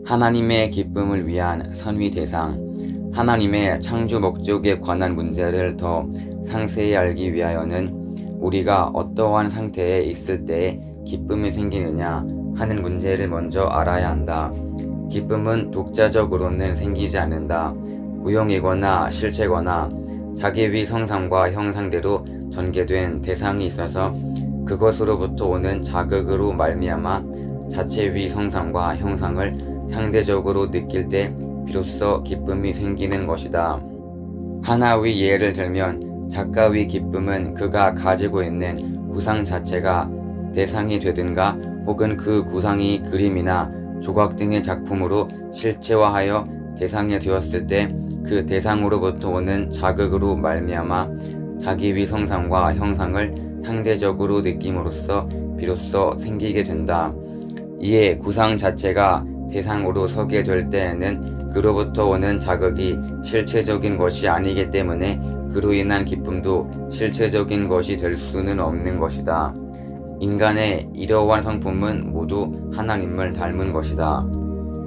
하나님의 기쁨을 위한 선위 대상. 하나님의 창조 목적에 관한 문제를 더 상세히 알기 위하여는 우리가 어떠한 상태에 있을 때 기쁨이 생기느냐 하는 문제를 먼저 알아야 한다. 기쁨은 독자적으로는 생기지 않는다. 무형이거나 실체거나 자기 위성상과 형상대로 전개된 대상이 있어서 그것으로부터 오는 자극으로 말미암아 자체 위성상과 형상을 상대적으로 느낄 때 비로소 기쁨이 생기는 것이다. 하나의 예를 들면 작가의 기쁨은 그가 가지고 있는 구상 자체가 대상이 되든가 혹은 그 구상이 그림이나 조각 등의 작품으로 실체화하여 대상이 되었을 때 그 대상으로부터 오는 자극으로 말미암아 자기 위성상과 형상을 상대적으로 느낌으로써 비로소 생기게 된다. 이에 구상 자체가 대상으로 서게 될 때에는 그로부터 오는 자극이 실체적인 것이 아니기 때문에 그로 인한 기쁨도 실체적인 것이 될 수는 없는 것이다. 인간의 이러한 성품은 모두 하나님을 닮은 것이다.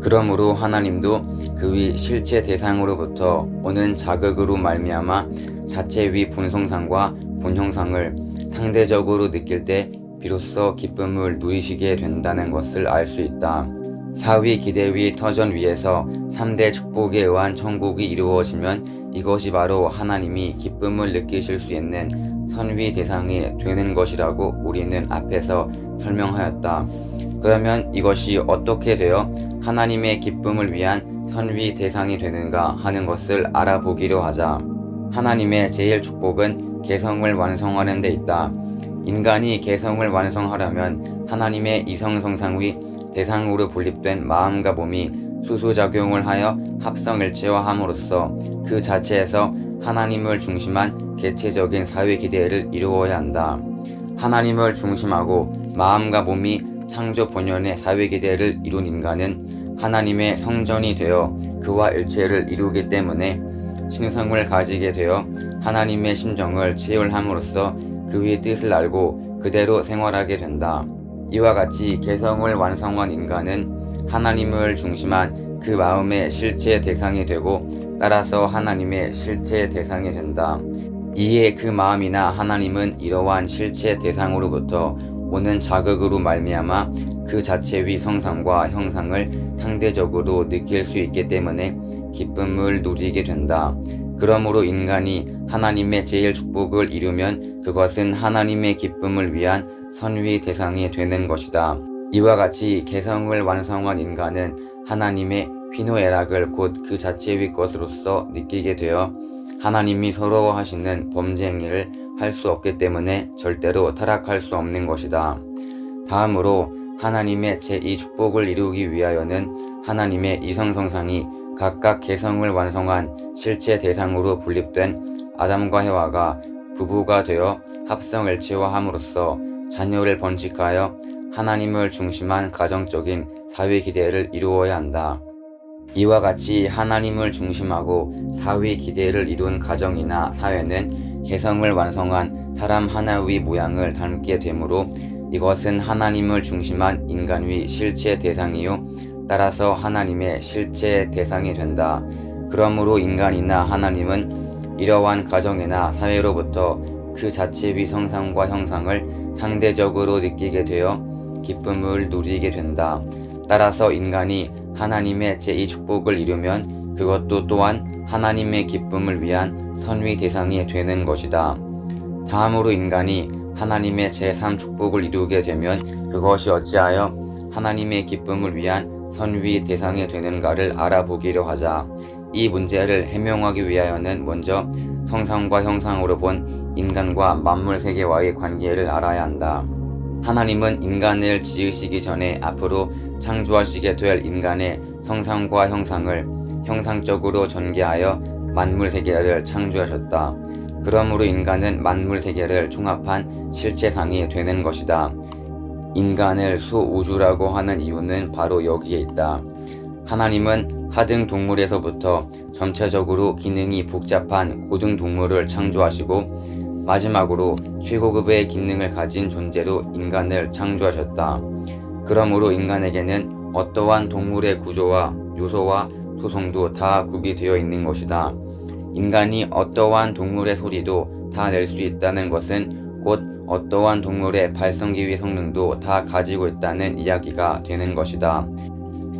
그러므로 하나님도 그의 실체 대상으로부터 오는 자극으로 말미암아 자체의 본성상과 본형상을 상대적으로 느낄 때 비로소 기쁨을 누리시게 된다는 것을 알 수 있다. 사위 기대위 터전 위에서 3대 축복에 의한 천국이 이루어지면 이것이 바로 하나님이 기쁨을 느끼실 수 있는 선위 대상이 되는 것이라고 우리는 앞에서 설명하였다. 그러면 이것이 어떻게 되어 하나님의 기쁨을 위한 선위 대상이 되는가 하는 것을 알아보기로 하자. 하나님의 제일 축복은 개성을 완성하는 데 있다. 인간이 개성을 완성하려면 하나님의 이성성상의 대상으로 분립된 마음과 몸이 수소작용을 하여 합성일체화함으로써 그 자체에서 하나님을 중심한 개체적인 사회기대를 이루어야 한다. 하나님을 중심하고 마음과 몸이 창조 본연의 사회기대를 이룬 인간은 하나님의 성전이 되어 그와 일체를 이루기 때문에 신성을 가지게 되어 하나님의 심정을 체휼함으로써 그의 뜻을 알고 그대로 생활하게 된다. 이와 같이 개성을 완성한 인간은 하나님을 중심한 그 마음의 실체 대상이 되고 따라서 하나님의 실체 대상이 된다. 이에 그 마음이나 하나님은 이러한 실체 대상으로부터 오는 자극으로 말미암아 그 자체의 성상과 형상을 상대적으로 느낄 수 있기 때문에 기쁨을 누리게 된다. 그러므로 인간이 하나님의 제일 축복을 이루면 그것은 하나님의 기쁨을 위한 선위 대상이 되는 것이다. 이와 같이 개성을 완성한 인간은 하나님의 희노애락을 곧 그 자체의 것으로서 느끼게 되어 하나님이 서러워하시는 범죄 행위를 할 수 없기 때문에 절대로 타락할 수 없는 것이다. 다음으로 하나님의 제2 축복을 이루기 위하여는 하나님의 이성성상이 각각 개성을 완성한 실체 대상으로 분립된 아담과 해와가 부부가 되어 합성일체화함으로써 자녀를 번식하여 하나님을 중심한 가정적인 사회기대를 이루어야 한다. 이와 같이 하나님을 중심하고 사회기대를 이룬 가정이나 사회는 개성을 완성한 사람 하나의 모양을 닮게 되므로 이것은 하나님을 중심한 인간의 실체 대상이요 따라서 하나님의 실체 대상이 된다. 그러므로 인간이나 하나님은 이러한 가정이나 사회로부터 그 자체의 성상과 형상을 상대적으로 느끼게 되어 기쁨을 누리게 된다. 따라서 인간이 하나님의 제2 축복을 이루면 그것도 또한 하나님의 기쁨을 위한 선위 대상이 되는 것이다. 다음으로 인간이 하나님의 제3 축복을 이루게 되면 그것이 어찌하여 하나님의 기쁨을 위한 선위 대상이 되는가를 알아보기로 하자. 이 문제를 해명하기 위하여는 먼저 성상과 형상으로 본 인간과 만물 세계와의 관계를 알아야 한다. 하나님은 인간을 지으시기 전에 앞으로 창조하시게 될 인간의 성상과 형상을 형상적으로 전개하여 만물 세계를 창조하셨다. 그러므로 인간은 만물 세계를 총합한 실체상이 되는 것이다. 인간을 수우주라고 하는 이유는 바로 여기에 있다. 하나님은 하등 동물에서부터 전체적으로 기능이 복잡한 고등 동물을 창조하시고 마지막으로 최고급의 기능을 가진 존재로 인간을 창조하셨다. 그러므로 인간에게는 어떠한 동물의 구조와 요소와 소송도 다 구비되어 있는 것이다. 인간이 어떠한 동물의 소리도 다 낼 수 있다는 것은 곧 어떠한 동물의 발성기위 성능도 다 가지고 있다는 이야기가 되는 것이다.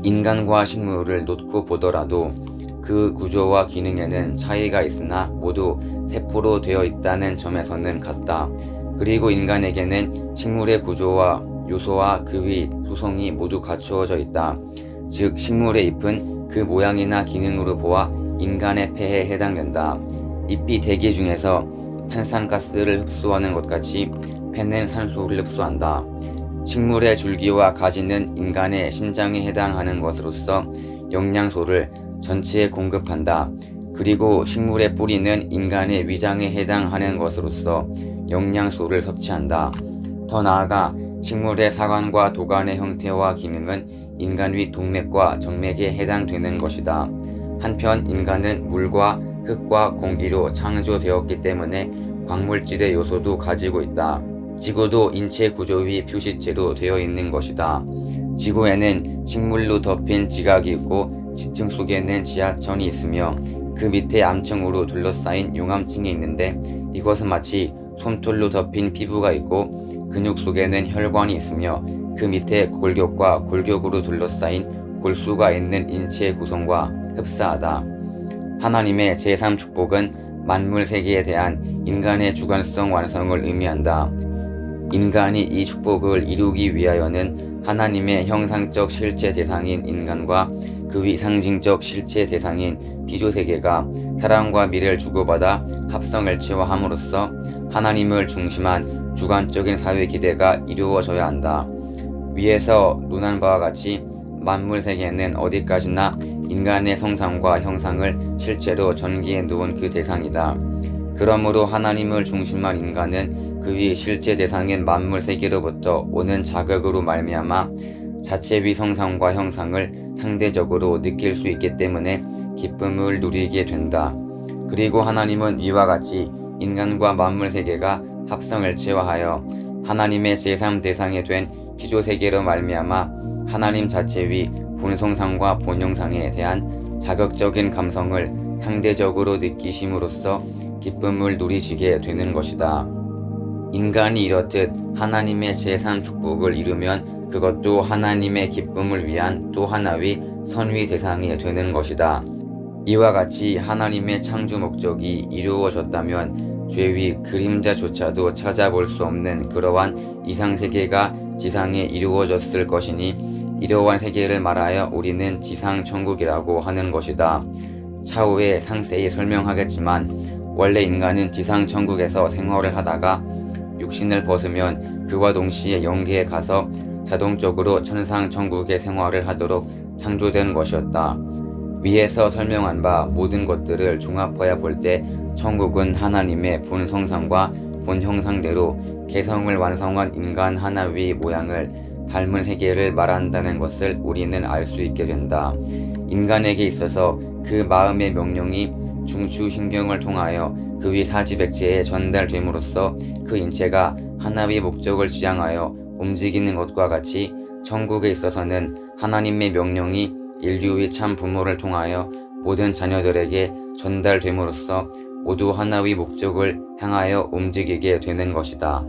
인간과 식물을 놓고 보더라도 그 구조와 기능에는 차이가 있으나 모두 세포로 되어 있다는 점에서는 같다. 그리고 인간에게는 식물의 구조와 요소와 그 위 소송이 모두 갖추어져 있다. 즉 식물의 잎은 그 모양이나 기능으로 보아 인간의 폐에 해당된다. 잎이 대기 중에서 탄산가스를 흡수하는 것 같이 폐는 산소를 흡수한다. 식물의 줄기와 가지는 인간의 심장에 해당하는 것으로서 영양소를 전체에 공급한다. 그리고 식물의 뿌리는 인간의 위장에 해당하는 것으로서 영양소를 섭취한다. 더 나아가 식물의 사관과 도관의 형태와 기능은 인간 위 동맥과 정맥에 해당되는 것이다. 한편 인간은 물과 흙과 공기로 창조되었기 때문에 광물질의 요소도 가지고 있다. 지구도 인체 구조 위 표시체로 되어 있는 것이다. 지구에는 식물로 덮인 지각이 있고 지층 속에는 지하천이 있으며 그 밑에 암층으로 둘러싸인 용암층이 있는데 이것은 마치 솜털로 덮인 피부가 있고 근육 속에는 혈관이 있으며 그 밑에 골격과 골격으로 둘러싸인 골수가 있는 인체의 구성과 흡사하다. 하나님의 제3축복은 만물 세계에 대한 인간의 주관성 완성을 의미한다. 인간이 이 축복을 이루기 위하여는 하나님의 형상적 실체 대상인 인간과 그 위 상징적 실체 대상인 피조세계가 사랑과 미를 주고받아 합성일체화함으로써 하나님을 중심한 주관적인 사회 기대가 이루어져야 한다. 위에서 논한 바와 같이 만물 세계는 어디까지나 인간의 성상과 형상을 실제로 전기해 놓은 그 대상이다. 그러므로 하나님을 중심한 인간은 그 위 실제 대상인 만물 세계로부터 오는 자극으로 말미암아 자체 위 성상과 형상을 상대적으로 느낄 수 있기 때문에 기쁨을 누리게 된다. 그리고 하나님은 위와 같이 인간과 만물 세계가 합성일체화하여 하나님의 제3대상이 된 피조세계로 말미암아 하나님 자체 위 본성상과 본형상에 대한 자극적인 감성을 상대적으로 느끼심으로써 기쁨을 누리시게 되는 것이다. 인간이 이렇듯 하나님의 제3축복을 이루면 그것도 하나님의 기쁨을 위한 또 하나의 선위 대상이 되는 것이다. 이와 같이 하나님의 창조 목적이 이루어졌다면 죄의 그림자조차도 찾아볼 수 없는 그러한 이상세계가 지상에 이루어졌을 것이니 이러한 세계를 말하여 우리는 지상천국이라고 하는 것이다. 차후에 상세히 설명하겠지만 원래 인간은 지상천국에서 생활을 하다가 육신을 벗으면 그와 동시에 영계에 가서 자동적으로 천상천국의 생활을 하도록 창조된 것이었다. 위에서 설명한 바 모든 것들을 종합하여 볼 때 천국은 하나님의 본성상과 본형상대로 개성을 완성한 인간 하나의 모양을 닮은 세계를 말한다는 것을 우리는 알 수 있게 된다. 인간에게 있어서 그 마음의 명령이 중추신경을 통하여 그 위 사지백체에 전달됨으로써 그 인체가 하나의 목적을 지향하여 움직이는 것과 같이 천국에 있어서는 하나님의 명령이 인류의 참 부모를 통하여 모든 자녀들에게 전달됨으로써 모두 하나의 목적을 향하여 움직이게 되는 것이다.